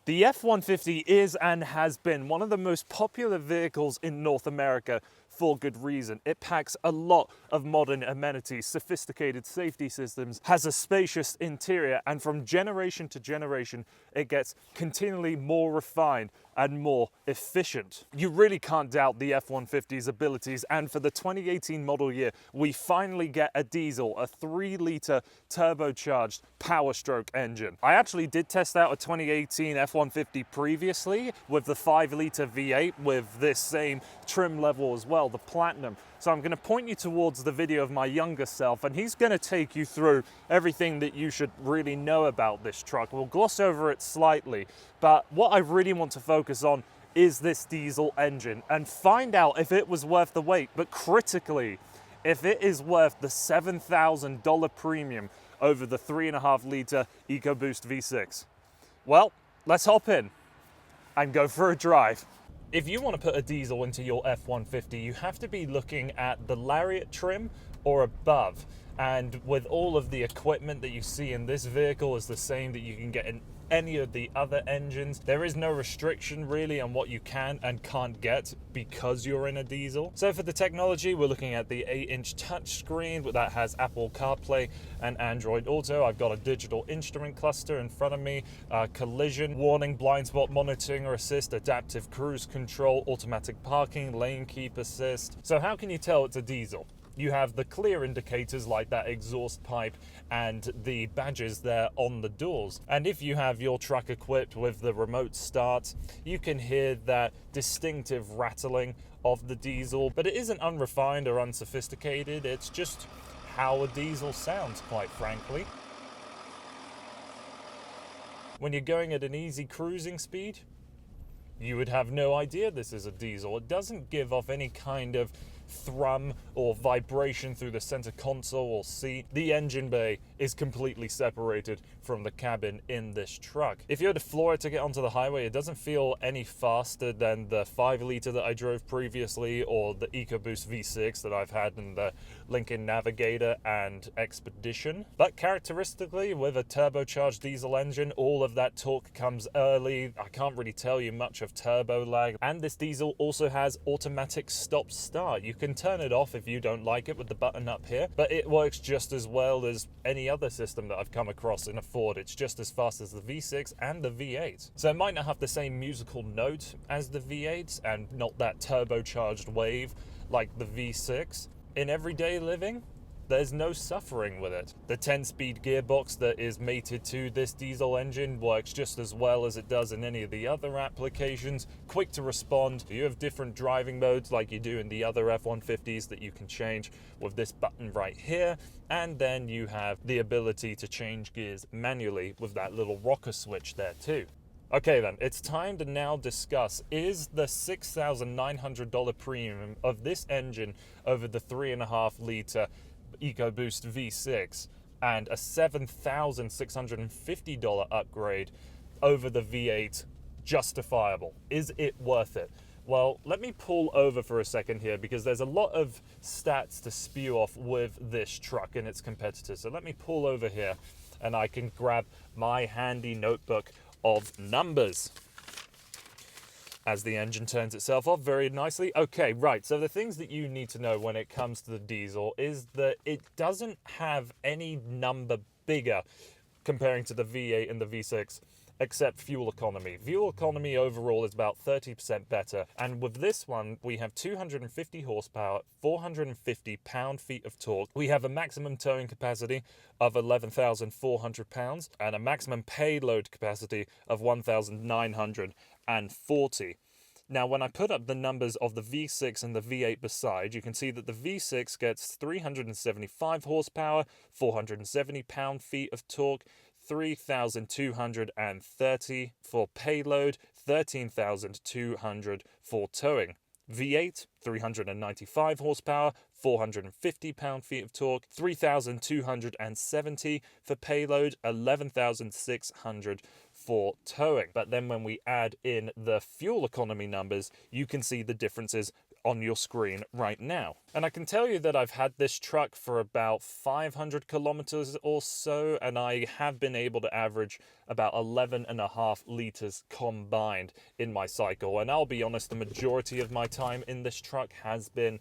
The F-150 is and has been one of the most popular vehicles in North America for good reason. It packs a lot of modern amenities, sophisticated safety systems, has a spacious interior, and from generation to generation, it gets continually more refined and more efficient. You really can't doubt the F-150's abilities, and for the 2018 model year, we finally get a diesel, a 3-litre turbocharged Power Stroke engine. I actually did test out a 2018 F-150 previously with the 5-litre V8 with this same trim level as well, the Platinum. So I'm going to point you towards the video of my younger self, and he's going to take you through everything that you should really know about this truck. We'll gloss over it slightly, but what I really want to focus on is this diesel engine and find out if it was worth the wait, but critically, if it is worth the $7,000 premium over the 3.5-litre EcoBoost V6. Well, let's hop in and go for a drive. If you want to put a diesel into your F-150, you have to be looking at the Lariat trim or above. And with all of the equipment that you see in this vehicle is the same that you can get in any of the other engines. There is no restriction really on what you can and can't get because you're in a diesel. So for the technology, we're looking at the 8-inch touchscreen that has Apple CarPlay and Android Auto. I've got a digital instrument cluster in front of me, collision warning, blind spot monitoring or assist, adaptive cruise control, automatic parking, lane keep assist. So how can you tell it's a diesel? You have the clear indicators like that exhaust pipe and the badges there on the doors. And if you have your truck equipped with the remote start, you can hear that distinctive rattling of the diesel, but it isn't unrefined or unsophisticated. It's just how a diesel sounds, quite frankly. When you're going at an easy cruising speed, you would have no idea this is a diesel. It doesn't give off any kind of thrum or vibration through the center console or seat. The engine bay is completely separated from the cabin in this truck. If you were to floor it to get onto the highway, it doesn't feel any faster than the 5-litre that I drove previously or the EcoBoost V6 that I've had in the Lincoln Navigator and Expedition. But characteristically, with a turbocharged diesel engine, all of that torque comes early. I can't really tell you much of turbo lag. And this diesel also has automatic stop-start. You can turn it off if you don't like it with the button up here, but it works just as well as any other system that I've come across in a Ford. It's just as fast as the V6 and the V8. So it might not have the same musical note as the V8 and not that turbocharged wave like the V6. In everyday living, there's no suffering with it. The 10-speed gearbox that is mated to this diesel engine works just as well as it does in any of the other applications. Quick to respond. You have different driving modes like you do in the other F-150s that you can change with this button right here. And then you have the ability to change gears manually with that little rocker switch there too. Okay then, it's time to now discuss, is the $6,900 premium of this engine over the 3.5-litre EcoBoost V6 and a $7,650 upgrade over the V8 justifiable? Is it worth it? Well, let me pull over for a second here because there's a lot of stats to spew off with this truck and its competitors. So let me pull over here and I can grab my handy notebook of numbers as the engine turns itself off very nicely. Okay, right, so the things that you need to know when it comes to the diesel is that it doesn't have any number bigger comparing to the V8 and the V6 except fuel economy. Fuel economy overall is about 30% better, and with this one we have 250 horsepower, 450 pound-feet of torque. We have a maximum towing capacity of 11,400 pounds and a maximum payload capacity of 1,940. Now, when I put up the numbers of the V6 and the V8 beside, you can see that the V6 gets 375 horsepower, 470 pound-feet of torque, 3,230 for payload, 13,200 for towing. V8, 395 horsepower, 450 pound-feet of torque, 3,270 for payload, 11,600 for towing. But then when we add in the fuel economy numbers, you can see the differences on your screen right now. And I can tell you that I've had this truck for about 500 kilometers or so, and I have been able to average about 11.5 liters combined in my cycle. And I'll be honest, the majority of my time in this truck has been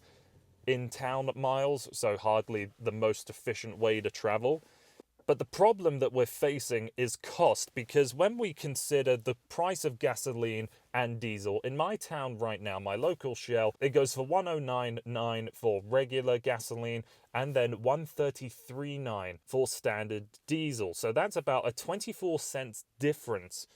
in town miles, so hardly the most efficient way to travel. But the problem that we're facing is cost, because when we consider the price of gasoline and diesel, in my town right now, my local Shell, it goes for $109.9 for regular gasoline and then $133.9 for standard diesel. So that's about a 24 cents difference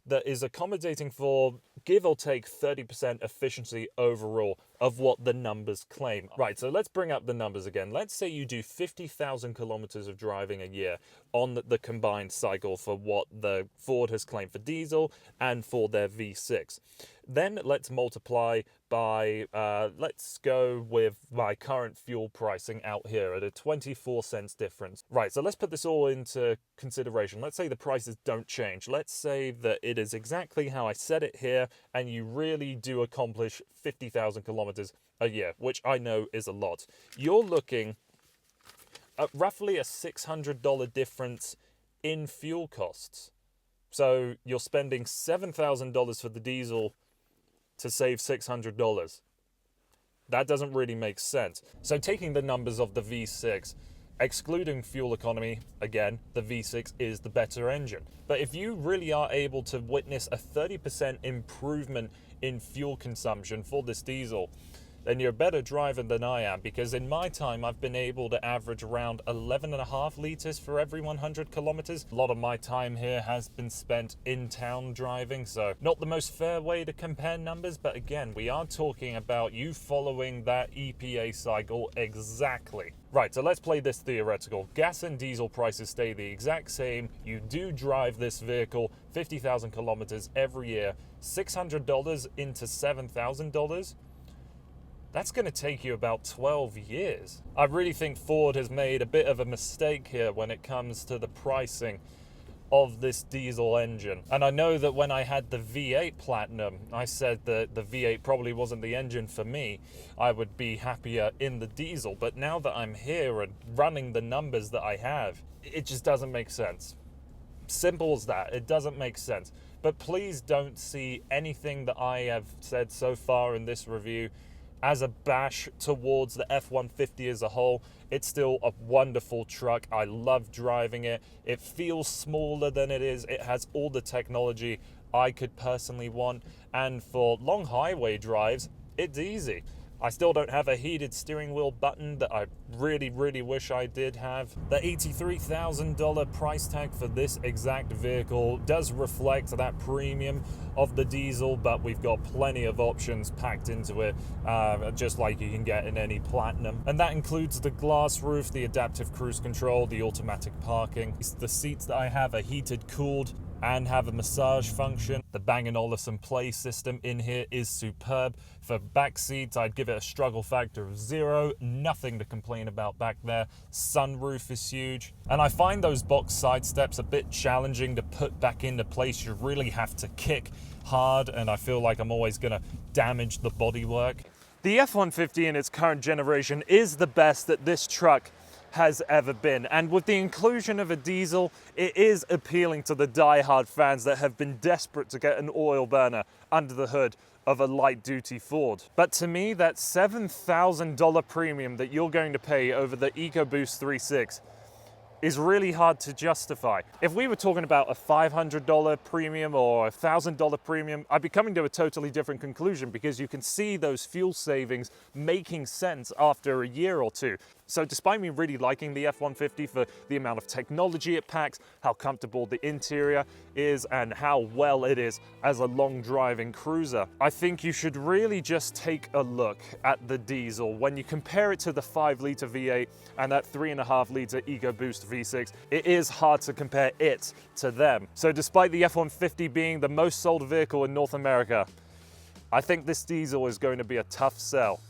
that is accommodating for, give or take, 30% efficiency overall of what the numbers claim. Right, so let's bring up the numbers again. Let's say you do 50,000 kilometers of driving a year on the combined cycle for what the Ford has claimed for diesel and for their V6. Then let's multiply by, let's go with my current fuel pricing out here at a 24 cents difference. Right, so let's put this all into consideration. Let's say the prices don't change. Let's say that it is exactly how I said it here, and you really do accomplish 50,000 kilometers a year, which I know is a lot. You're looking at roughly a $600 difference in fuel costs. So you're spending $7,000 for the diesel to save $600. That doesn't really make sense. So taking the numbers of the V6, excluding fuel economy, again, the V6 is the better engine. But if you really are able to witness a 30% improvement in fuel consumption for this diesel, then you're a better driver than I am, because in my time I've been able to average around 11.5 liters for every 100 kilometers. A lot of my time here has been spent in town driving, so not the most fair way to compare numbers, but again, we are talking about you following that EPA cycle exactly. Right, so let's play this theoretical. Gas and diesel prices stay the exact same. You do drive this vehicle 50,000 kilometers every year, $600 into $7,000. That's going to take you about 12 years. I really think Ford has made a bit of a mistake here when it comes to the pricing of this diesel engine. And I know that when I had the V8 Platinum, I said that the V8 probably wasn't the engine for me. I would be happier in the diesel. But now that I'm here and running the numbers that I have, it just doesn't make sense. Simple as that. It doesn't make sense. But please don't see anything that I have said so far in this review as a bash towards the F-150 as a whole. It's still a wonderful truck. I love driving it. It feels smaller than it is. It has all the technology I could personally want. And for long highway drives, it's easy. I still don't have a heated steering wheel button that I really, really wish I did have. The $83,000 price tag for this exact vehicle does reflect that premium of the diesel, but we've got plenty of options packed into it, just like you can get in any Platinum. And that includes the glass roof, the adaptive cruise control, the automatic parking. The seats that I have are heated, cooled, and have a massage function. The Bang & Olufsen Play system in here is superb. For back seats, I'd give it a struggle factor of 0. Nothing to complain about back there. Sunroof is huge. And I find those box side steps a bit challenging to put back into place. You really have to kick hard, and I feel like I'm always gonna damage the bodywork. The F-150 in its current generation is the best that this truck has ever been, and with the inclusion of a diesel, it is appealing to the die-hard fans that have been desperate to get an oil burner under the hood of a light-duty Ford. But to me, that $7,000 premium that you're going to pay over the EcoBoost 3.6 is really hard to justify. If we were talking about a $500 premium or a $1,000 premium, I'd be coming to a totally different conclusion, because you can see those fuel savings making sense after a year or two. So despite me really liking the F-150 for the amount of technology it packs, how comfortable the interior is, and how well it is as a long driving cruiser, I think you should really just take a look at the diesel. When you compare it to the 5-liter V8 and that 3.5-liter EcoBoost V6, it is hard to compare it to them. So despite the F-150 being the most sold vehicle in North America, I think this diesel is going to be a tough sell.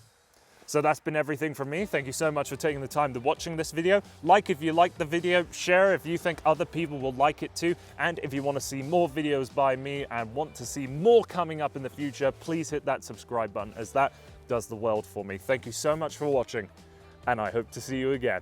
So that's been everything from me. Thank you so much for taking the time to watching this video. Like if you liked the video, share if you think other people will like it too. And if you want to see more videos by me and want to see more coming up in the future, please hit that subscribe button, as that does the world for me. Thank you so much for watching, and I hope to see you again.